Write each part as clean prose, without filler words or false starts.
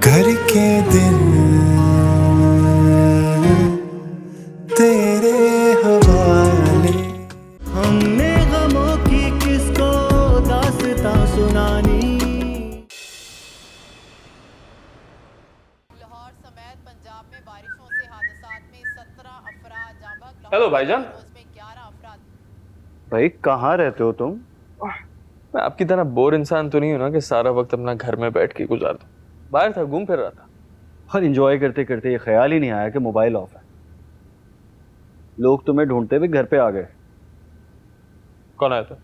करके दिल तेरे हवाले। हमने गमों की किसको दास्तां सुनानी। लाहौर समेत पंजाब में बारिशों से हादसात में 17 अफराद जाँ बहक। हेलो भाईजान। में 11 अफराद। भाई कहाँ रहते हो तुम? मैं आपकी तरह बोर इंसान तो नहीं हूं ना कि सारा वक्त अपना घर में बैठ के गुजार दूं। बाहर था, घूम फिर रहा था। और एंजॉय करते करते ये ख्याल ही नहीं आया कि मोबाइल ऑफ है। लोग तुम्हें ढूंढते हुए घर पे आ गए। कौन आया था?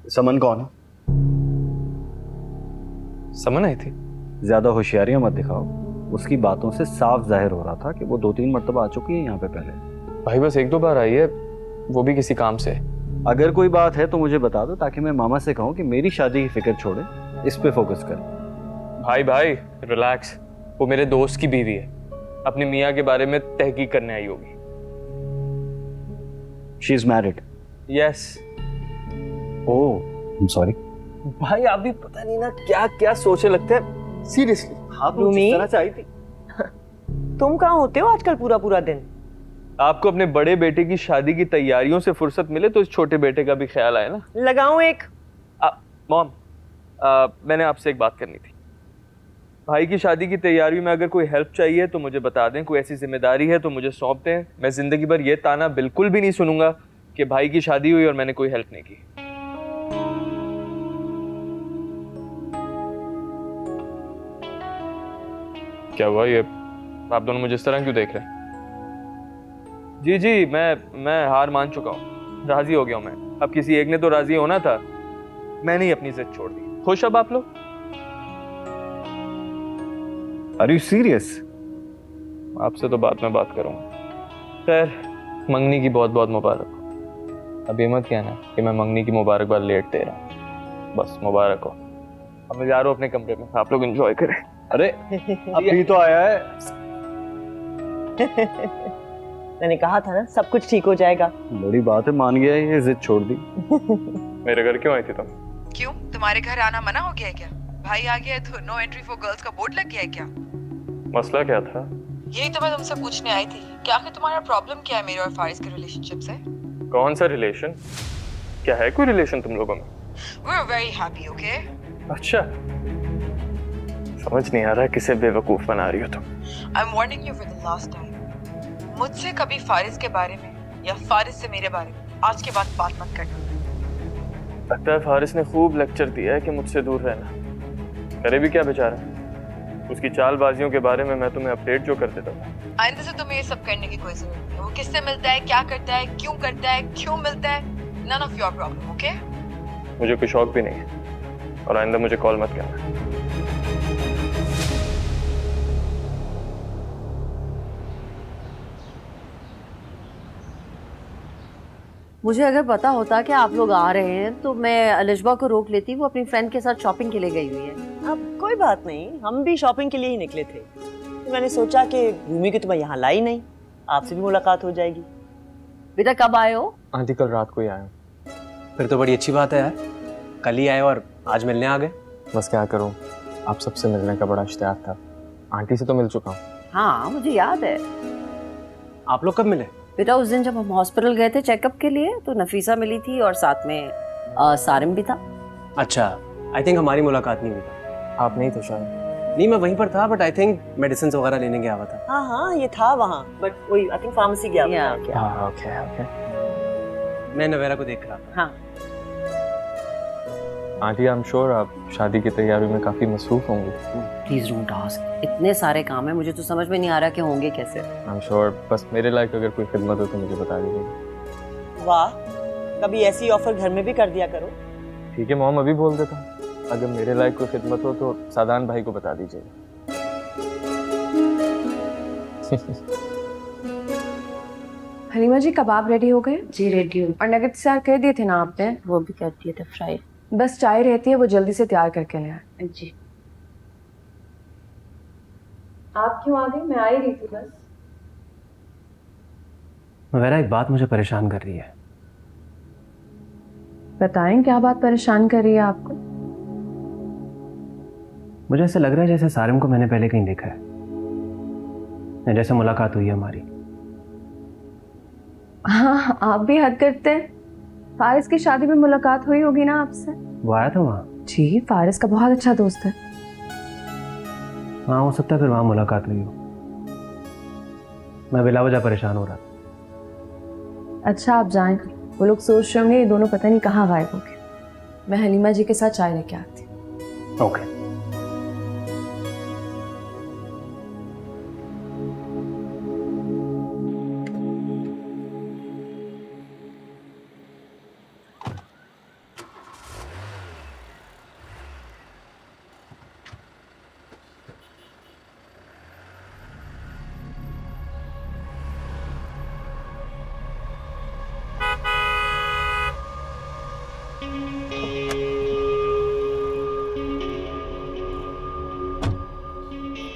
समन कौन है? समन आई थी? ज्यादा होशियारियां मत दिखाओ। उसकी बातों से साफ जाहिर हो रहा था कि वो 2-3 मरतबा आ चुकी है यहाँ पे पहले। भाई बस 1-2 बार आई है, वो भी किसी काम से। अगर कोई बात है तो मुझे बता दो, ताकि मैं मामा से कहूँ कि मेरी शादी की फिक्र छोड़े, इस पे फोकस करें। भाई भाई रिलैक्स, वो मेरे दोस्त की बीवी है, अपनी मियाँ के बारे में तहकीक करने आई होगी। She is married. Yes. Oh I am sorry. भाई आप भी पता नहीं ना क्या क्या सोचे लगते हैं। सीरियसली। हाँ तुम रूमी? जिस तरह से आई थी। तुम कहाँ होते हो आजकल पूरा पूरा दिन? आपको अपने बड़े बेटे की शादी की तैयारियों से फुर्सत मिले तो इस छोटे बेटे का भी ख्याल आए ना। लगाऊं एक? मॉम, मैंने आपसे एक बात करनी थी। भाई की शादी की तैयारी में अगर कोई हेल्प चाहिए तो मुझे बता दें, कोई ऐसी जिम्मेदारी है तो मुझे सौंप दें। मैं जिंदगी भर ये ताना बिल्कुल भी नहीं सुनूंगा कि भाई की शादी हुई और मैंने कोई हेल्प नहीं की। क्या हुआ? ये आप दोनों मुझे इस तरह क्यों देख रहे हैं? जी जी, मैं हार मान चुका हूँ, राजी हो गया हूँ मैं। अब किसी एक ने तो राजी होना था, मैंने ही अपनी जिद छोड़ दी। खुश अब आप लोग? Are you serious? आपसे तो बाद में बात करूंगा। खैर, मंगनी की बहुत बहुत मुबारक हो। अब ये मत कहना कि मैं मंगनी की मुबारकबाद लेट दे रहा हूँ। बस मुबारक हो। अब मैं जा रहा हूँ अपने कमरे में, आप लोग एंजॉय करें। अरे अभी तो आया है। मैंने कहा था ना सब कुछ ठीक हो जाएगा। बड़ी बात है, मान गया, ये जिद छोड़ दी। मेरे घर क्यों आई थी तुम? क्यों, तुम्हारे घर आना मना हो गया है क्या? भाई आ गया है तो नो एंट्री फॉर गर्ल्स का बोर्ड लग गया है क्या? मसला क्या था? यही तो मैं तुमसे पूछने आई थी कि आखिर तुम्हारा प्रॉब्लम क्या है मेरे और फारिस के रिलेशनशिप से? कौन सा रिलेशन? क्या है कोई रिलेशन तुम लोगों में? We are very happy, okay? अच्छा, समझ नहीं आ रहा किसे बेवकूफ बना रही हो तुम। I am warning you for the last time. मुझसे कभी फारिस के बारे में या फारिस से मेरे बारे में आज के बाद बात मत करना। लगता है फारिस ने खूब लेक्चर दिया है कि मुझसे दूर रहना। करे भी क्या बेचारा, उसकी चालबाजियों के बारे में मैं तुम्हें अपडेट जो कर देता हूँ। आइंदा से तुम्हें ये सब करने की कोई जरूरत नहीं है। वो किससे मिलता है, क्या करता है, क्यों मिलता है, none of your problem, okay? मुझे कोई शौक भी नहीं है और आइंदा मुझे कॉल मत करना। मुझे अगर पता होता कि आप लोग आ रहे हैं तो मैं अलिशबा को रोक लेती। वो अपनी फ्रेंड के साथ शॉपिंग के लिए गई हुई है। अब कोई बात नहीं, हम भी शॉपिंग के लिए ही निकले थे। तो मैंने सोचा कि रूमी की तुम्हें यहाँ लाई नहीं, आपसे भी मुलाकात हो जाएगी। बेटा कब आए हो? आंटी कल रात को ही आया। फिर तो बड़ी अच्छी बात है यार, कल ही आए और आज मिलने आ गए। बस क्या करूं, आप सबसे मिलने का बड़ा इश्तियाक था। आंटी से तो मिल चुका हूँ। हाँ मुझे याद है। आप लोग कब मिले? बेटा उस दिन जब हम हॉस्पिटल गए थे चेकअप के लिए तो नफीसा मिली थी और साथ में सारिम भी था। अच्छा, आई थिंक हमारी मुलाकात नहीं हुई था। आप नहीं थे शायद? नहीं, मैं वहीं पर था, बट आई थिंक मेडिसिन वगैरह लेने गया हुआ था। हाँ हाँ ये था वहाँ, बट वही आई थिंक फार्मेसी गया हुआ था। क्या? हाँ ओके ओके। मैं नवेरा को देख रहा था। हाँ आंटी आई एम श्योर आप शादी की तैयारी में काफी मसरूफ होंगे। प्लीज डोंट आस्क, इतने सारे काम है, मुझे तो समझ में नहीं आ रहा कि होंगे कैसे। आई एम श्योर, बस मेरे लायक अगर कोई खिदमत हो तो मुझे बता दीजिएगा। वाह, कभी ऐसी ऑफर घर में भी कर दिया करो। ठीक है मॉम, अभी बोल देता हूँ। अगर मेरे लायक कोई खिदमत हो तो सादान भाई को बता दीजिएगा। हलीमा जी कबाब रेडी हो गए? जी रेडी हूँ। और नगेट्स तैयार कर दिए थे ना आपने? वो भी कर दिए थे फ्राई। बस चाय रहती है, वो जल्दी से तैयार करके ले आए। जी। आप क्यों आ गए? मैं आ ही रही थी बस। नवेरा, एक बात मुझे परेशान कर रही है। बताएं क्या बात परेशान कर रही है आपको? मुझे ऐसा लग रहा है जैसे सारिम को मैंने पहले कहीं देखा है, जैसे मुलाकात हुई है हमारी। हाँ, आप भी हद करते हैं। फारिस की शादी में मुलाकात हुई होगी ना आपसे? वो आया था वहाँ? जी, फारिस का बहुत अच्छा दोस्त है। हाँ, हो सकता है फिर वहाँ मुलाकात हुई हो। मैं बिला वजह परेशान हो रहा था। अच्छा, आप जाएं। वो लोग सोच रहे होंगे ये दोनों पता नहीं कहाँ गायब हो गए। मैं हलीमा जी के साथ चाय लेके आती हूँ। ओके।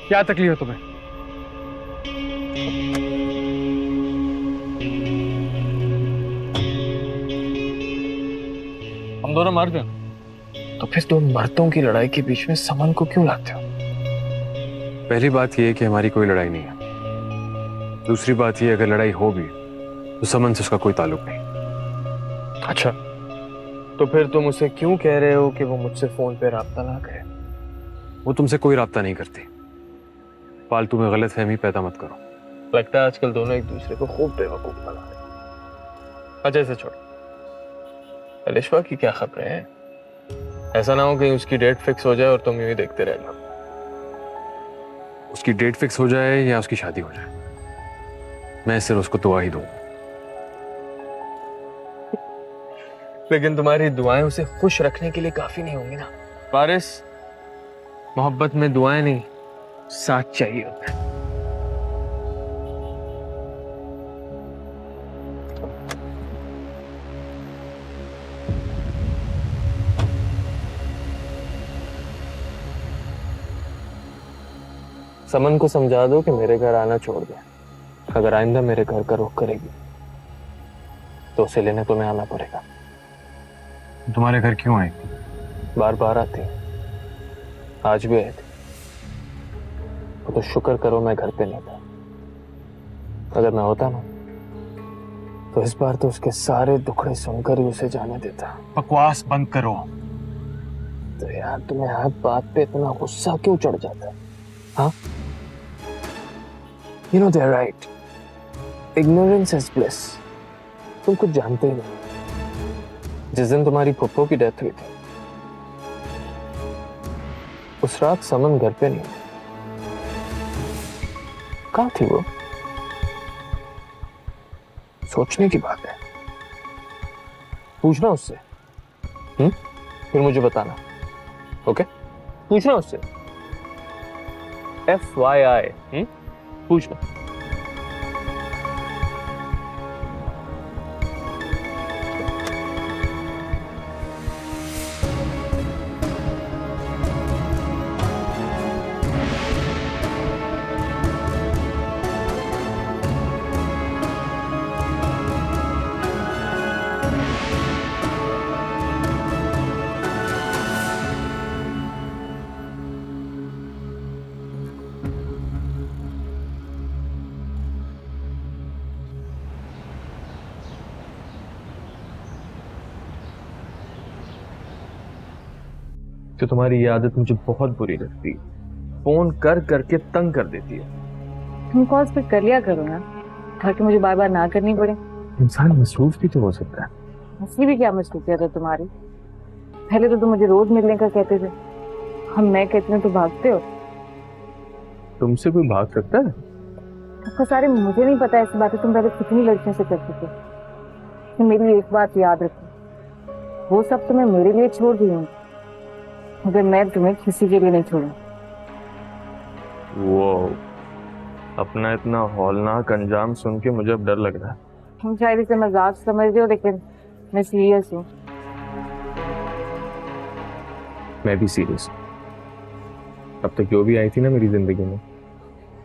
क्या तकलीफ है तुम्हें? हम दोनों मर्द हैं। तो फिर तुम मर्दों की लड़ाई के बीच में समन को क्यों लाते हो? पहली बात यह है कि हमारी कोई लड़ाई नहीं है। दूसरी बात यह, अगर लड़ाई हो भी तो समन से उसका कोई ताल्लुक नहीं। अच्छा, तो फिर तुम उसे क्यों कह रहे हो कि वो मुझसे फोन पे राब्ता ना करे? वो तुमसे कोई राब्ता नहीं करती। फालतू में गलत फहमी पैदा मत करो। लगता है आजकल दोनों एक दूसरे को खूब बेवकूफ बना रहे हैं। अच्छा, इसे छोड़ो। अलिशा की क्या खबरें हैं? ऐसा ना हो कहीं उसकी डेट फिक्स हो जाए और तुम यूं ही देखते रह जाओ। उसकी डेट फिक्स हो जाए या उसकी शादी हो जाए, मैं सिर्फ उसको दुआ ही दूंगा। लेकिन तुम्हारी दुआएं उसे खुश रखने के लिए काफी नहीं होंगी ना फारिस। मोहब्बत में दुआएं नहीं, साथ चाहिए होता है। समन को समझा दो कि मेरे घर आना छोड़ दे। अगर आइंदा मेरे घर का रुख करेगी तो उसे लेने तुम्हें आना पड़ेगा। तुम्हारे घर क्यों आई? बार बार आती है, आज भी आई थी। तो शुक्र करो मैं घर पे नहीं था। अगर मैं होता ना तो इस बार तो उसके सारे दुखड़े सुनकर ही उसे जाने देता। बकवास बंद करो। तो यार तुम्हें हर बात पे इतना गुस्सा क्यों चढ़ जाता है? हाँ, you know they are right, ignorance is bliss. तुम कुछ जानते ही नहीं। जिस दिन तुम्हारी फुप्पो की डेथ हुई थी उस रात समन घर पे नहीं थी। कहाँ थी वो? सोचने की बात है। पूछना उससे। फिर मुझे बताना। ओके, पूछना उससे। FYI, पूछना। कि तुम्हारी ये आदत मुझे बहुत बुरी लगती है। फोन कर करके तंग कर देती है। तुम कॉल्स पे कर लिया करो ना, ताकि मुझे बार बार ना करनी पड़े। इंसान मसरूफ भी तो हो सकता है। असली भी क्या मसरूफियत है तुम्हारी? पहले तो तुम मुझे रोज मिलने का कहते थे, हम मैं कहते हैं तो भागते हो। तुमसे कोई भाग सकता है? आपका सारे मुझे नहीं पता ऐसी बातें तुम पहले कितनी लड़कियों से करते थे। तो मेरी एक बात याद रखो, वो सब तुम्हें मेरे लिए छोड़ दी हूँ, मगर मैं तुम्हें किसी के लिए नहीं छोड़ू। वो अपना इतना हौलनाक अंजाम सुन के मुझे अब डर लग रहा है। तुम शायद इसे मजाक समझ रहे हो, लेकिन मैं सीरियस हूँ। मैं भी सीरियस हूँ। अब तक जो भी आई थी ना मेरी जिंदगी में,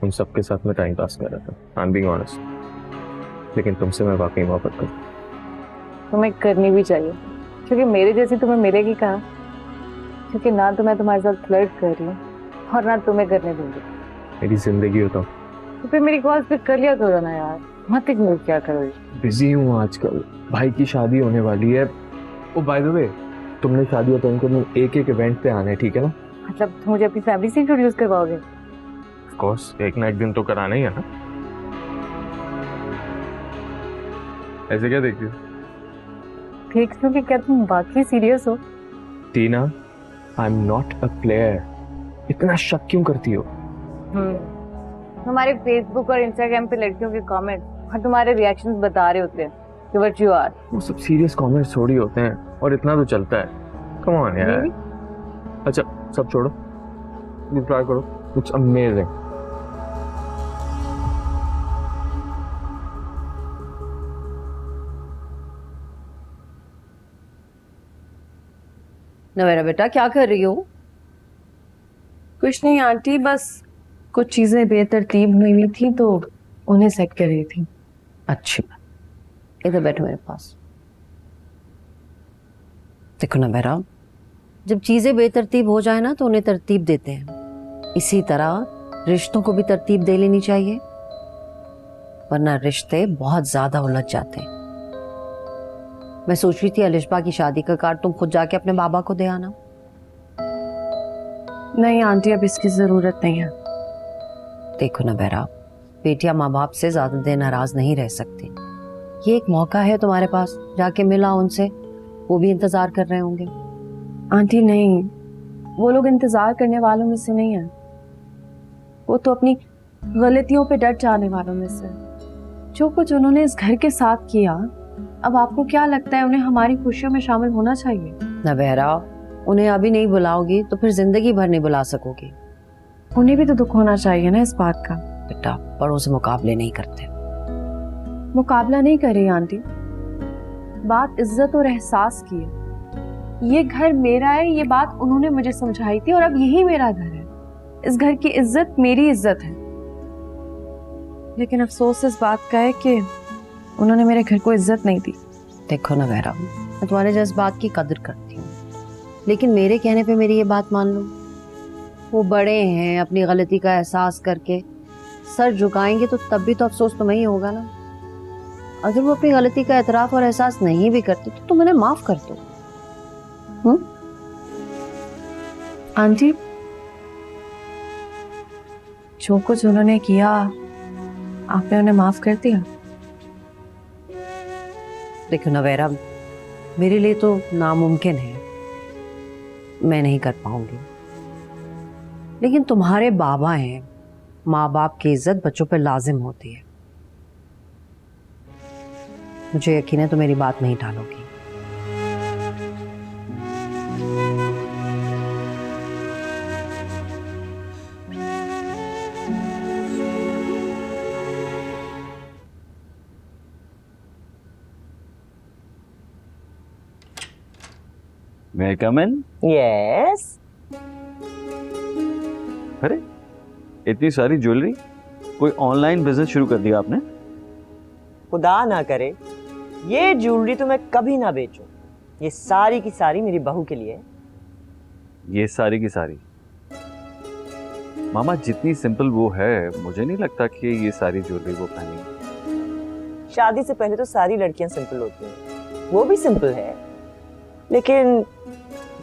उन सबके साथ मैं टाइम पास कर रहा था। I am being honest. लेकिन तुमसे मैं वाकई मोहब्बत करता हूँ। तुम्हें करनी भी चाहिए, क्योंकि मेरे जैसी तुम्हें मिलेगी कहाँ। क्योंकि ना तो मैं तुम्हारे साथ फ्लर्ट कर रही हूँ और ना तुम्हें करने दूंगी। मेरी जिंदगी हो तो फिर मेरी कॉल पिक कर लिया करो ना यार, मत इग्नोर क्या करो। बिजी हूँ आजकल, भाई की शादी होने वाली है। ओ बाय द वे, तुमने शादी अटेंड करने एक इवेंट पे आना है, ठीक है ना? मतलब तुम मुझे अपनी फैमिली से इंट्रोड्यूस करवाओगे? ऑफ कोर्स, एक ना एक दिन तो कराना ही है ना। ऐसे क्या देखती हो? देख लो कि क्या तुम बाकी सीरियस हो? Tina, I am not a player. इतना शक क्यों करती हो? हमारे फेसबुक और इंस्टाग्राम पे लड़कियों के कमेंट और तुम्हारे रिएक्शंस बता रहे होते हैं कि व्हाट यू आर। वो सब सीरियस कमेंट्स थोड़ी होते हैं, और इतना तो चलता है। कम ऑन यार। अच्छा सब छोड़ो, ट्राई करो कुछ अमेजिंग। नवेरा बेटा क्या कर रही हो? कुछ नहीं आंटी, बस कुछ चीजें बेतरतीब हुई थी तो उन्हें सेट कर रही थी। अच्छी बात, इधर बैठो मेरे पास। देखो नवेरा, जब चीजें बेतरतीब हो जाए ना तो उन्हें तरतीब देते हैं। इसी तरह रिश्तों को भी तरतीब दे लेनी चाहिए, वरना रिश्ते बहुत ज्यादा उलझ जाते हैं। मैं सोच रही थी अलिशबा की शादी का कार्ड तुम खुद जाके अपने बाबा को दे आना। नहीं आंटी, अब इसकी जरूरत नहीं है। देखो ना बेरा, बेटियां माँ बाप से ज्यादा देर नाराज नहीं रह सकती। ये एक मौका है तुम्हारे पास, जाके मिला उनसे, वो भी इंतजार कर रहे होंगे। आंटी नहीं, वो लोग इंतजार करने वालों में से नहीं है, वो तो अपनी गलतियों पे डट जाने वालों में से। जो कुछ उन्होंने इस घर के साथ किया, अब आपको क्या लगता है उन्हें हमारी खुशियों में शामिल होना चाहिए? ना बहरा, उन्हें अभी नहीं बुलाओगी तो फिर जिंदगी भर नहीं बुला सकोगी। उन्हें भी तो दुख होना चाहिए ना इस बात का। बेटा, बड़ों से मुकाबले नहीं करते। मुकाबला नहीं कर रही आंटी, बात इज्जत और एहसास की है। ये घर मेरा है, ये बात उन्होंने मुझे समझाई थी और अब यही मेरा घर है। इस घर की इज्जत मेरी इज्जत है। लेकिन अफसोस इस बात का है कि उन्होंने मेरे घर को इज्जत नहीं दी। देखो ना बहरा, मैं तुम्हारे जज्बात की कदर करती हूँ, लेकिन मेरे कहने पे मेरी ये बात मान लो। वो बड़े हैं, अपनी गलती का एहसास करके सर झुकाएंगे तो तब भी तो अफसोस तुम्हें ही होगा ना। अगर वो अपनी गलती का एतराफ और एहसास नहीं भी करते तो तुम उन्हें माफ कर दो। आंटी, जो कुछ उन्होंने किया आपने उन्हें माफ कर दिया? देखो नवेरा, मेरे लिए तो नामुमकिन है, मैं नहीं कर पाऊंगी। लेकिन तुम्हारे बाबा हैं, माँ बाप की इज्जत बच्चों पर लाजिम होती है। मुझे यकीन है तुम मेरी बात नहीं टालोगी। May I come in? Yes. अरे इतनी सारी ज्वेलरी, कोई ऑनलाइन बिजनेस शुरू कर दिया आपने? खुदा ना करे ये ज्वेलरी तो मैं कभी ना बेचूं। ये सारी की सारी मेरी बहू के लिए है। ये सारी की सारी? मामा जितनी सिंपल वो है, मुझे नहीं लगता कि ये सारी ज्वेलरी वो पहनेगी। शादी से पहले तो सारी लड़कियां सिंपल होती हैं, वो भी सिंपल है। लेकिन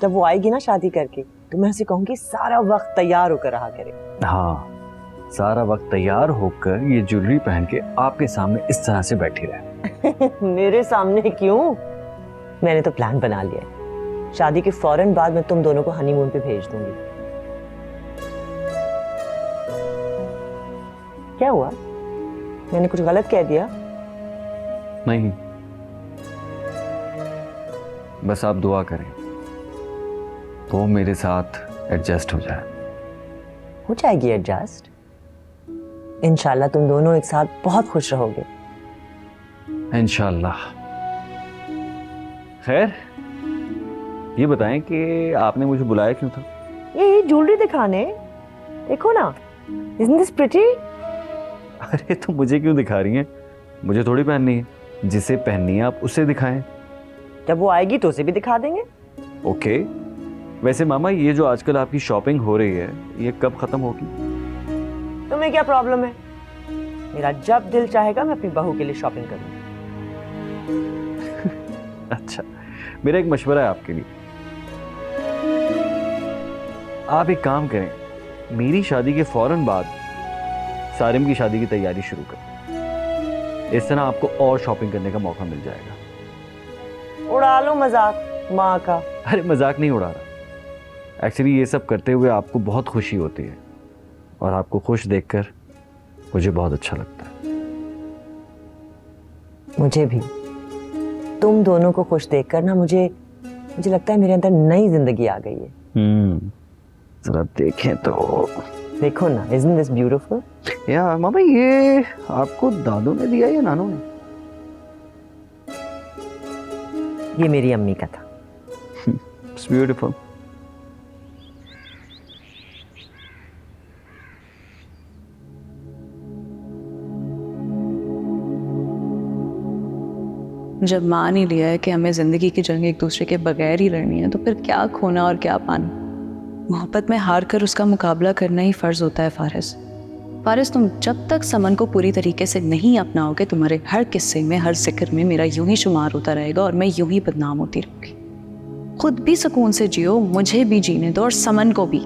जब वो आएगी ना शादी करके, तो मैं उसे कहूंगी सारा वक्त तैयार होकर रहा करे। हाँ, सारा वक्त तैयार होकर ये ज्वेलरी पहन के आपके सामने इस तरह से बैठी रहे। मेरे सामने क्यों? मैंने तो प्लान बना लिया है। शादी के फौरन बाद मैं तुम दोनों को हनीमून पे भेज दूंगी। क्या हुआ? मैंने कुछ गलत कह दिया? नहीं, बस आप दुआ करें वो मेरे साथ एडजस्ट हो जाए। हो जाएगी एडजस्ट। इंशाल्लाह तुम दोनों एक साथ बहुत खुश रहोगे। इंशाल्लाह। खैर, ये बताएं कि आपने मुझे बुलाया क्यों था? ये ज्वेलरी दिखाने। देखो ना, Isn't this pretty? अरे तो मुझे क्यों दिखा रही हैं? मुझे थोड़ी पहननी है, जिसे पहननी है आप उसे दिखाएं। जब वो आएगी तो उसे भी दिखा देंगे। ओके, वैसे मामा, ये जो आजकल आपकी शॉपिंग हो रही है, ये कब खत्म होगी? तुम्हें क्या प्रॉब्लम है? मेरा जब दिल चाहेगा मैं अपनी बहू के लिए शॉपिंग करूंगी। अच्छा, मेरा एक मशवरा है आपके लिए। आप एक काम करें, मेरी शादी के फौरन बाद सारिम की शादी की तैयारी शुरू करें। इस तरह आपको और शॉपिंग करने का मौका मिल जाएगा। उड़ा लो मजाक माँ का। अरे मजाक नहीं उड़ा रहा। एक्चुअली ये सब करते हुए आपको बहुत खुशी होती है और आपको खुश देखकर मुझे बहुत अच्छा लगता है। मुझे भी। तुम दोनों को खुश देखकर ना मुझे लगता है मेरे अंदर नई जिंदगी आ गई है। जरा देखें तो। देखो ना, isn't this beautiful? या मामा, ये आपको दादू ने दिया या नानू ने? ये मेरी अम्मी का था। It's beautiful. जब मान ही लिया है कि हमें जिंदगी की जंग एक दूसरे के बगैर ही लड़नी है, तो फिर क्या खोना और क्या पाना। मोहब्बत में हार कर उसका मुकाबला करना ही फर्ज होता है फारिस। फारिस, तुम जब तक समन को पूरी तरीके से नहीं अपनाओगे, तुम्हारे हर किस्से में, हर जिक्र में मेरा यूं ही शुमार होता रहेगा और मैं यूं ही बदनाम होती रहूंगी। खुद भी सुकून से जियो, मुझे भी जीने दो और समन को भी।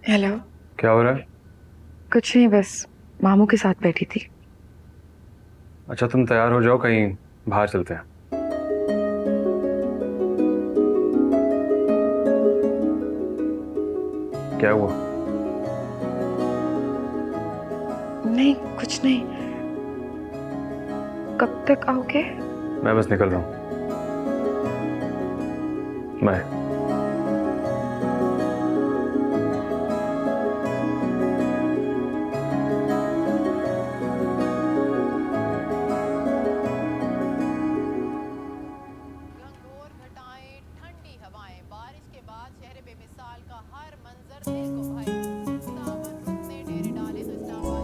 हेलो। क्या हो रहा है? कुछ नहीं, बस मामू के साथ बैठी थी। अच्छा, तुम तैयार हो जाओ, कहीं बाहर चलते हैं। क्या हुआ? नहीं, कुछ नहीं। कब तक आओगे? मैं बस निकल रहा हूँ। मैं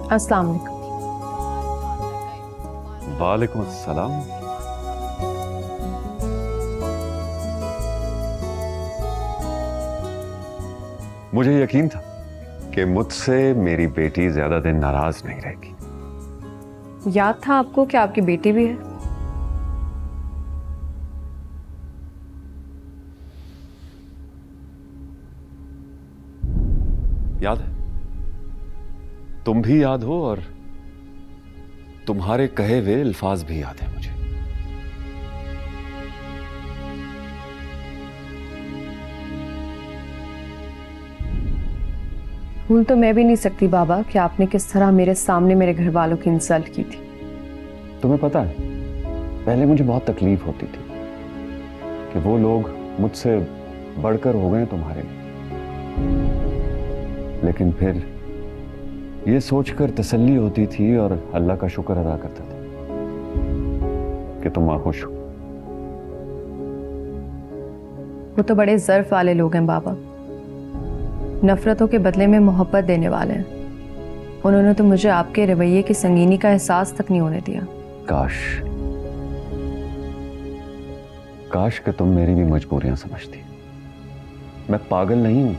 अस्सलाम वालेकुम। वालेकुम अस्सलाम। मुझे यकीन था कि मुझसे मेरी बेटी ज्यादा दिन नाराज नहीं रहेगी। याद था आपको कि आपकी बेटी भी है? याद है, तुम भी याद हो और तुम्हारे कहे हुए अल्फाज भी याद है मुझे। भूल तो मैं भी नहीं सकती बाबा कि आपने किस तरह मेरे सामने मेरे घर वालों की इंसल्ट की थी। तुम्हें पता है, पहले मुझे बहुत तकलीफ होती थी कि वो लोग मुझसे बढ़कर हो गए तुम्हारे लिए, लेकिन फिर ये सोचकर तसल्ली होती थी और अल्लाह का शुक्र अदा करता था कि तुम खुश हो। वो तो बड़े ज़र्फ वाले लोग हैं बाबा, नफरतों के बदले में मोहब्बत देने वाले हैं। उन्होंने तो मुझे आपके रवैये की संगीनी का एहसास तक नहीं होने दिया। काश कि तुम मेरी भी मजबूरियां समझती। मैं पागल नहीं हूं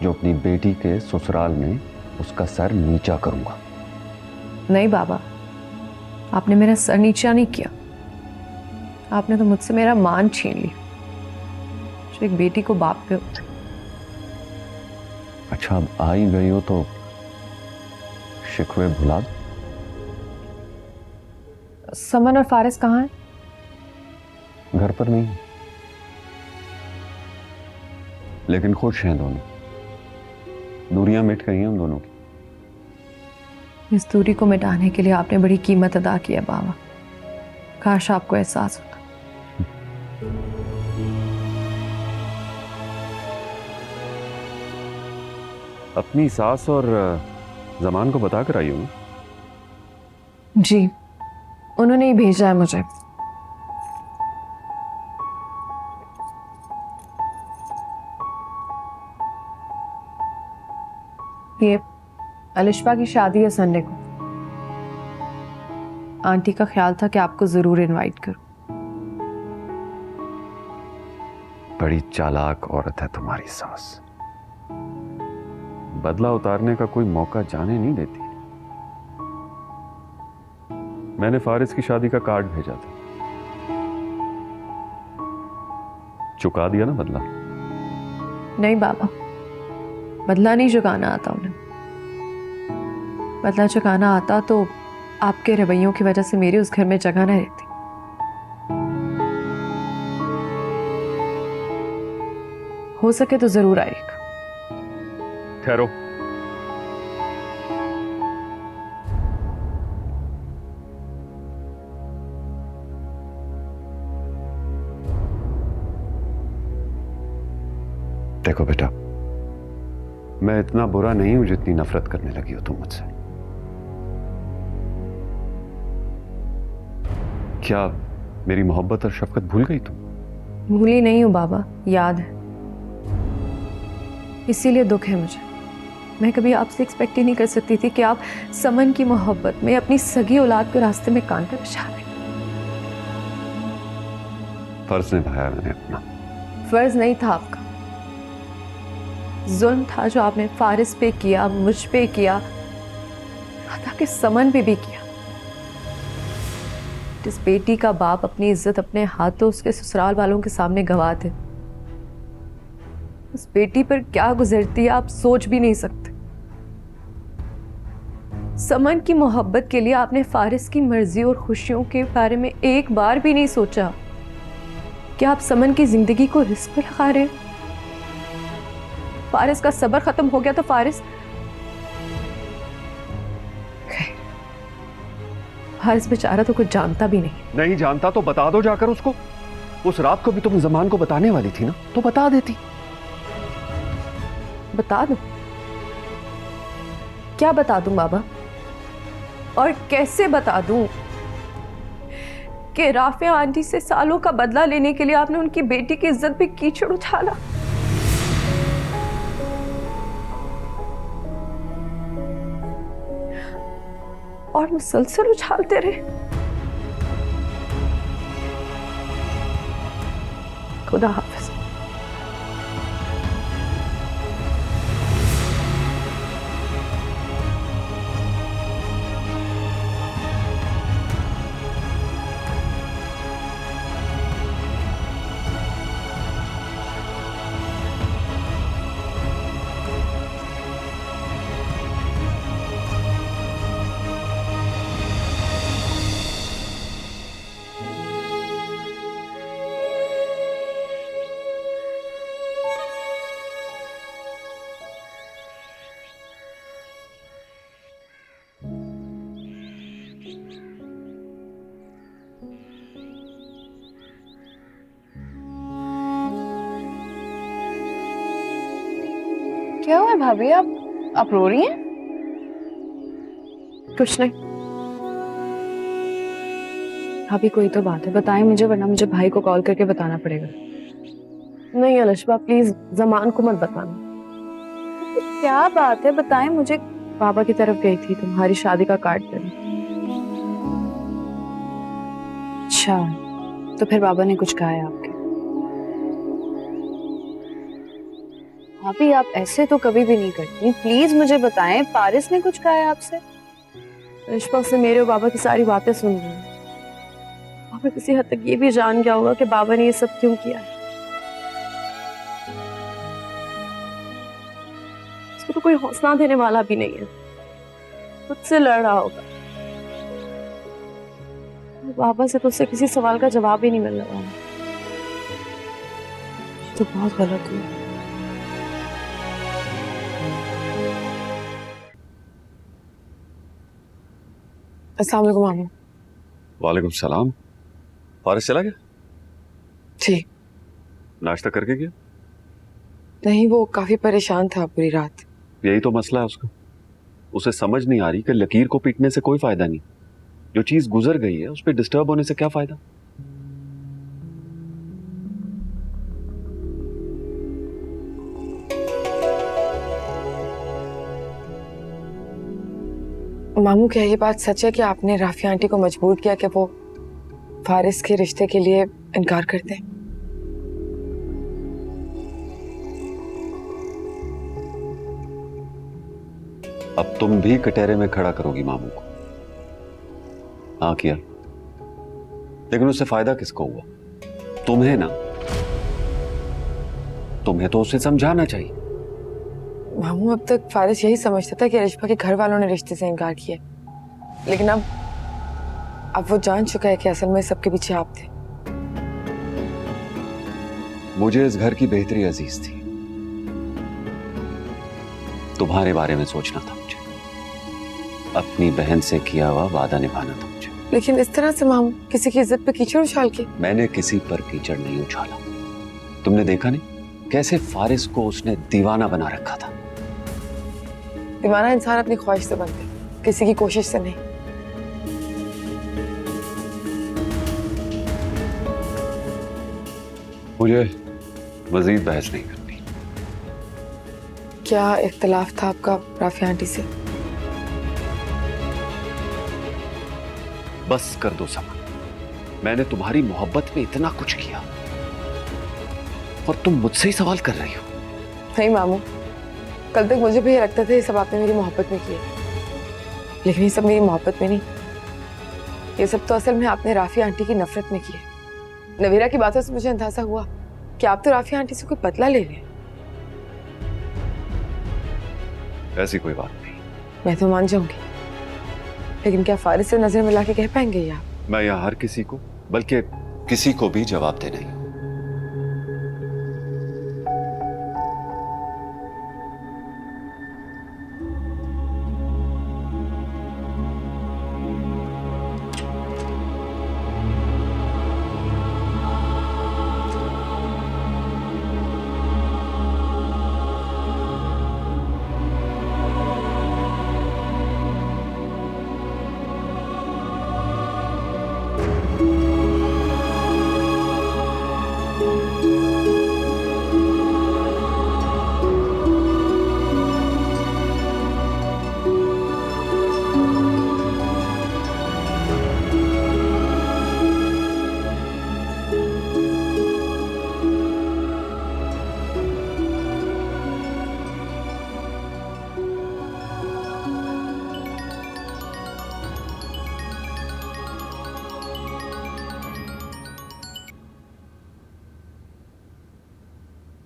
जो अपनी बेटी के ससुराल में उसका सर नीचा करूंगा। नहीं बाबा, आपने मेरा सर नीचा नहीं किया, आपने तो मुझसे मेरा मान छीन लिया जो एक बेटी को बाप पे होता है। अच्छा, अब आ ही गई हो तो शिकवे भुला दो। समन और फारिस कहाँ हैं? घर पर नहीं, लेकिन खुश हैं दोनों। दूरियां मिट गई हैं उन दोनों की। इस दूरी को मिटाने के लिए आपने बड़ी कीमत अदा की है बाबा, काश आपको एहसास होता। अपनी सास और जमान को बता कर आई हूँ। जी, उन्होंने ही भेजा है मुझे। ये अलिशबा की शादी है संडे को। आंटी का ख्याल था कि आपको जरूर इनवाइट करूं। बड़ी चालाक औरत है तुम्हारी सास। बदला उतारने का कोई मौका जाने नहीं देती। मैंने फारिस की शादी का कार्ड भेजा था, चुका दिया ना बदला? नहीं बाबा, बदला नहीं चुकाना आता उन्हें। बदला चुकाना आता तो आपके रवैयों की वजह से मेरी उस घर में जगह न रहती। हो सके तो जरूर आएगा। ठहरो। देखो बेटा, मैं इतना बुरा नहीं हूं जितनी नफरत करने लगी हो तुम मुझसे। क्या मेरी मोहब्बत और शफकत भूल गई तुम? भूली नहीं हूं बाबा, याद है। इसीलिए दुख है मुझे। मैं कभी आपसे एक्सपेक्ट ही नहीं कर सकती थी कि आप समन की मोहब्बत में अपनी सगी औलाद को रास्ते में कांटे बिछा दें। फर्ज निभाया मैंने अपना। फर्ज नहीं था आपका, जुल्म था जो आपने फारिस पे किया, मुझ पे किया, हत्ता कि समन पे भी किया। जिस बेटी का बाप अपनी इज्जत अपने हाथों उसके ससुराल वालों के सामने गवा दे, उस बेटी पर क्या गुजरती है आप सोच भी नहीं सकते। समन की मोहब्बत के लिए आपने फारिस की मर्जी और खुशियों के बारे में एक बार भी नहीं सोचा। क्या आप समन की जिंदगी को रिस्क में लगा रहे हैं? फारिस का सब्र खत्म हो गया तो फारिस बेचारा तो कुछ जानता भी नहीं जानता तो बता दो जाकर उसको। उस रात को भी तुम जमान को बताने वाली थी ना, तो बता देती। बता दूं? क्या बता दूं बाबा, और कैसे बता दूं कि राफिया आंटी से सालों का बदला लेने के लिए आपने उनकी बेटी की इज्जत पे कीचड़ उछाला। और मुसलसल उछालते रहे। खुदा हाफिज। क्या हुआ भाभी, आप रो रही हैं? कुछ नहीं भाभी, कोई तो बात है, बताएं मुझे, वरना मुझे भाई को कॉल करके बताना पड़ेगा। नहीं अलिशबा प्लीज, जमान को मत बताना। क्या बात है, बताएं मुझे। बाबा की तरफ गई थी तुम्हारी शादी का कार्ड देने। अच्छा, तो फिर बाबा ने कुछ कहा है आपके? भाभी आप ऐसे तो कभी भी नहीं करती, प्लीज मुझे बताएं, पारिस ने कुछ कहा है आपसे? अलिशबा से मेरे और बाबा की सारी बातें सुन रही हूँ। बाबा किसी हद तक ये भी जान गया होगा कि बाबा ने ये सब क्यों किया है। इसको तो कोई हौसला देने वाला भी नहीं है, खुद से लड़ रहा होगा। बाबा से तो उससे किसी सवाल का जवाब ही नहीं मिलने वाला। तो बहुत गलत हुआ। अस्सलाम वालेकुम मामा। वालेकुम सलाम। फारिस चला गया? जी। नाश्ता करके गया? नहीं, वो काफी परेशान था पूरी रात, यही तो मसला है उसका। उसे समझ नहीं आ रही कि लकीर को पीटने से कोई फायदा नहीं, जो चीज गुजर गई है उस पर डिस्टर्ब होने से क्या फायदा। मामू, क्या ये बात सच है कि आपने राफिया आंटी को मजबूर किया कि वो फारिस के रिश्ते के लिए इनकार कर दें? अब तुम भी कटहरे में खड़ा करोगी मामू को? हाँ किया, लेकिन उससे फायदा किसको हुआ? तुम्हें ना। तुम्हें तो उसे समझाना चाहिए। मामू, अब तक फारिस यही समझता था कि अलिशबा के घर वालों ने रिश्ते से इनकार किया, लेकिन अब वो जान चुका है कि असल में सबके पीछे आप थे। मुझे इस घर की बेहतरी अजीज थी, तुम्हारे बारे में सोचना था मुझे, अपनी बहन से किया हुआ वादा निभाना था मुझे। लेकिन इस तरह से मामू, किसी की इज्जत पे कीचड़ उछाल के? मैंने किसी पर कीचड़ नहीं उछाला। तुमने देखा नहीं कैसे फारिस को उसने दीवाना बना रखा था। दीवाना इंसान अपनी ख्वाहिश से बनते, किसी की कोशिश से नहीं। मुझे मजीद बहस नहीं करनी। क्या इख्तिलाफ था आपका राफिया आंटी से? बस कर दो समा। मैंने तुम्हारी मोहब्बत में इतना कुछ किया और तुम मुझसे ही सवाल कर रही हो। नहीं मामू, कल तक मुझे भी ये लगता था ये सब आपने मेरी मोहब्बत में किया, लेकिन ये सब मेरी मोहब्बत में नहीं, ये सब तो असल में आपने राफिया आंटी की नफरत में किया। नवीरा की बातों से मुझे अंदाजा हुआ कि आप तो राफिया आंटी से कोई बदला ले रहे हैं। ऐसी कोई बात नहीं। मैं तो मान जाऊंगी, लेकिन क्या फारिस से नजर मिला के कह पाएंगे ये आप? मैं यहाँ हर किसी को, बल्कि किसी को भी जवाब दे नहीं।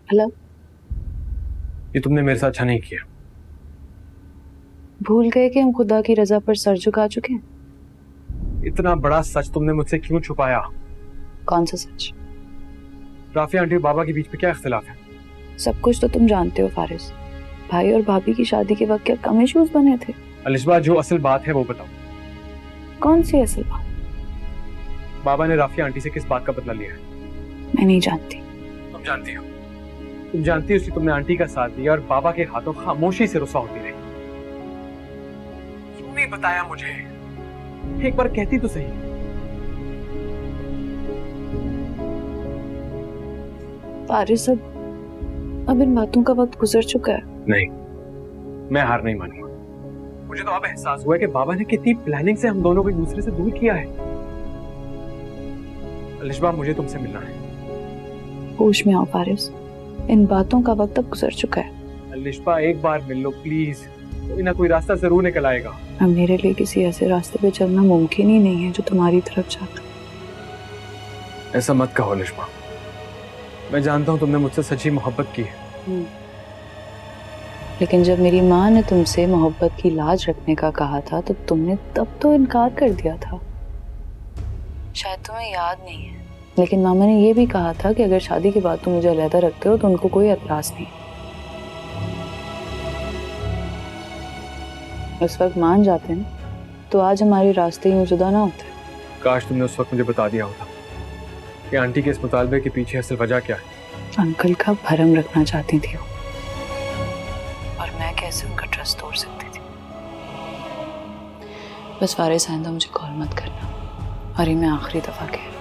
हेलो, ये तुमने मेरे साथ अच्छा नहीं किया। भूल गए कि हम खुदा की रजा पर सर झुका चुके हैं? इतना बड़ा सच तुमने मुझसे क्यों छुपाया? कौन सा सच? राफिया आंटी और बाबा के बीच में क्या इख्तिलाफ है? सब कुछ तो तुम जानते हो फारिस। भाई और भाभी की शादी के वक्त क्या कम इश्यूज बने थे? अलिशबा, जो असल बात है वो बताओ। कौन सी असल बात? बाबा ने राफिया आंटी से किस बात का बदला लिया है? मैं नहीं जानती। तुम जानती हो। तुम जानती हो कि तुमने आंटी का साथ दिया और बाबा के हाथों खामोशी से रुसवा होती रही। क्यों नहीं बताया मुझे? एक बार कहती तो सही। फारिस, अब इन बातों का वक्त गुजर चुका है। नहीं, मैं हार नहीं मानूंगा। मुझे तो अब एहसास हुआ है कि बाबा ने कितनी प्लानिंग से हम दोनों को एक दूसरे से दूर किया है। अलिशबा, मुझे तुमसे मिलना है। होश में आओ फारिस, इन बातों का वक्त अब गुजर चुका है। अलिशबा, एक बार मिल लो प्लीज, कोई ना कोई रास्ता जरूर निकल आएगा। अब मेरे लिए किसी ऐसे रास्ते पे चलना मुमकिन ही नहीं है जो तुम्हारी तरफ जाता। ऐसा मत कहो अलिशबा, मैं जानता हूँ तुमने मुझसे सच्ची मोहब्बत की है। लेकिन जब मेरी माँ ने तुमसे मोहब्बत की लाज रखने का कहा था तो तुमने तब तो इनकार कर दिया था। शायद तुम्हें याद नहीं है, लेकिन मामा ने यह भी कहा था कि अगर शादी के बाद तुम मुझे अलहदा रखते हो तो उनको कोई एतराज नहीं। उस वक्त मान जाते ना तो आज हमारे रास्ते यूं जुदा ना होते। काश तुमने उस वक्त मुझे बता दिया होता कि आंटी के इस मुतालबे के पीछे असल वजह क्या है। अंकल का भरम रखना चाहती थी वो, और मैं कह कैसे उनका ट्रस्ट तोड़ सकती थी। बस फारिस आइंदा मुझे कॉल मत करना, और ये मैं आखिरी दफा कह रही हूँ।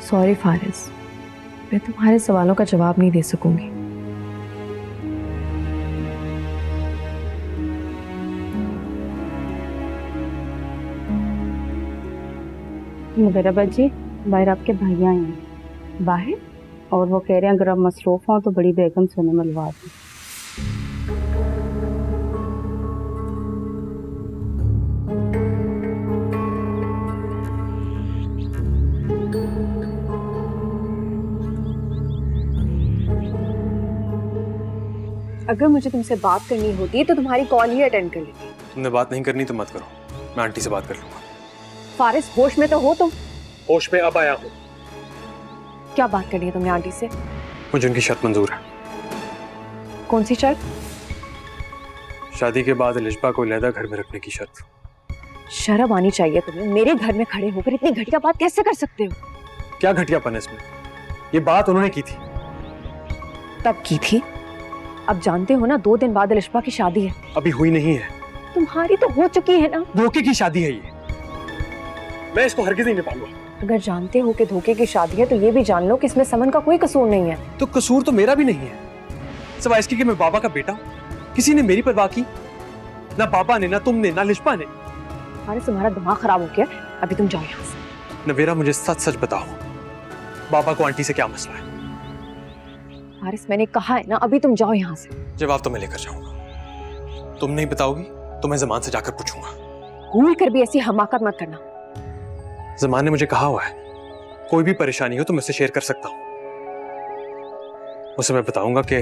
सॉरी फारिस, मैं तुम्हारे सवालों का जवाब नहीं दे सकूंगी। मुदर्रबा जी, बाहर आपके भैया हैं। बाहर? और वो कह रहे हैं अगर आप मसरूफ हों तो बड़ी बेगम से उन्हें मिलवा दें। अगर मुझे तुमसे बात करनी होती तो तुम्हारी कॉल ही अटेंड कर लेती। तुमने बात नहीं करनी तो मत करो, मैं आंटी से बात कर लूंगा। फारिस, होश में तो हो तुम? होश में अब आया हूँ। क्या बात करनी है तुमने आंटी से? मुझे उनकी शर्त मंजूर है। कौन सी शर्त? शादी के बाद लिशबा को लहदा घर में रखने की शर्त। शर्म आनी चाहिए तुम्हें, मेरे घर में खड़े होकर इतनी घटिया बात कैसे कर सकते हो? क्या घटियापन है इसमें? ये बात उन्होंने की थी। तब की थी? अब जानते हो ना 2 दिन बाद लिशबा की शादी है। अभी हुई नहीं है। तुम्हारी तो हो चुकी है ना। धोखे की शादी है ये, मैं इसको हरगिज़ नहीं निभाऊंगा। अगर जानते हो कि धोखे की शादी है तो ये भी जान लो कि इसमें समन का कोई कसूर नहीं है। तो कसूर तो मेरा भी नहीं है, सिवाय इसके कि मैं बाबा का बेटा। किसी ने मेरी परवाह की? ना बाबा ने, ना तुमने, ना लिशबा ने। अरे तुम्हारा दिमाग खराब हो गया, अभी तुम जाओ यहाँ से। नवेरा, मुझे सच सच बताओ, बाबा को आंटी से क्या मसला है? हारिस, मैंने कहा है ना, अभी तुम जाओ यहाँ से। जवाब तो मैं लेकर जाऊंगा। तुम नहीं बताओगी तो मैं जमान से जाकर पूछूंगा। भूल कर भी ऐसी हमाकत मत करना। जमान ने मुझे कहा हुआ है कोई भी परेशानी हो तो मुझसे शेयर कर सकता हूं। उसे मैं बताऊंगा कि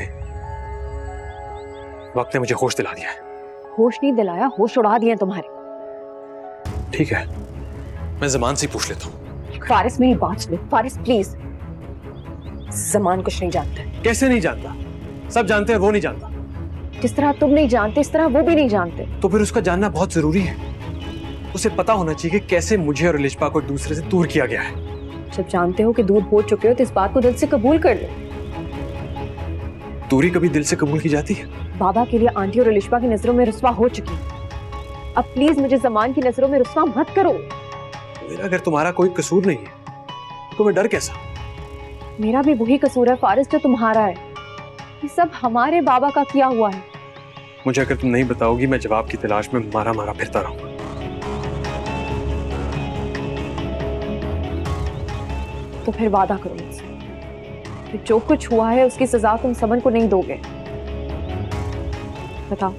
वक्त ने मुझे होश दिला दिया है। होश नहीं दिलाया, होश उड़ा दिए तुम्हारे। ठीक है, मैं जमान से पूछ लेता हूँ। फारिस, मेरी बात सुनो। फारिस प्लीज, जमान कुछ नहीं जानता। कैसे नहीं जानता? सब जानते हैं, वो नहीं जानता। जिस तरह तुम नहीं जानते इस तरह वो भी नहीं जानते। तो फिर उसका जानना बहुत जरूरी है। उसे पता होना चाहिए कि कैसे मुझे और लिशबा को एक दूसरे से दूर किया गया है। जब जानते हो कि दूर हो चुके हो तो इस बात को दिल से कबूल कर लो। दूरी कभी दिल से कबूल की जाती है? बाबा के लिए आंटी और लिशबा की नजरों में रुस्वा हो चुकी। अब प्लीज मुझे जमान की नजरों में रुस्वा मत करो। मेरा अगर तुम्हारा कोई कसूर नहीं है तो मैं डर कैसा? मेरा भी वही कसूर है फारिस जो तुम्हारा है। ये सब हमारे बाबा का किया हुआ है। मुझे अगर तुम नहीं बताओगी मैं जवाब की तलाश में मारा मारा फिरता रहूंगा। तो फिर वादा करो मुझसे कि जो कुछ हुआ है उसकी सजा तुम समन को नहीं दोगे। बताओ,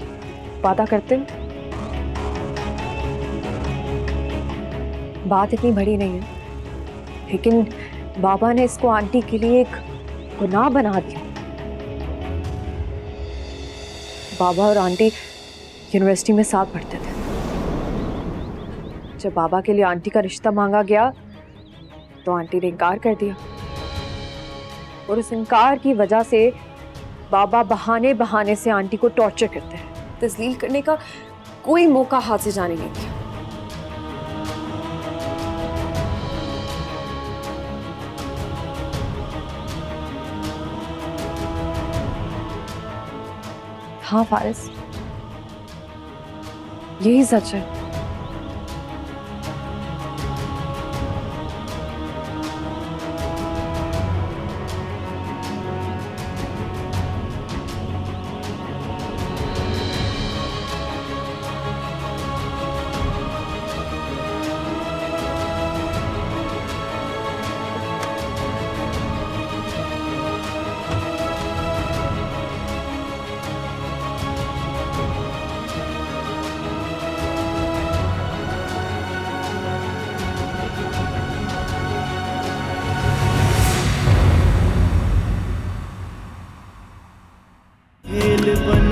वादा करते हो? बात इतनी बड़ी नहीं है, लेकिन बाबा ने इसको आंटी के लिए एक गुनाह बना दिया। बाबा और आंटी यूनिवर्सिटी में साथ पढ़ते थे। जब बाबा के लिए आंटी का रिश्ता मांगा गया तो आंटी ने इनकार कर दिया, और उस इनकार की वजह से बाबा बहाने बहाने से आंटी को टॉर्चर करते हैं। तस्लील करने का कोई मौका हाथ से जाने नहीं दिया। हाँ फारिस, यही सच है। दिल बन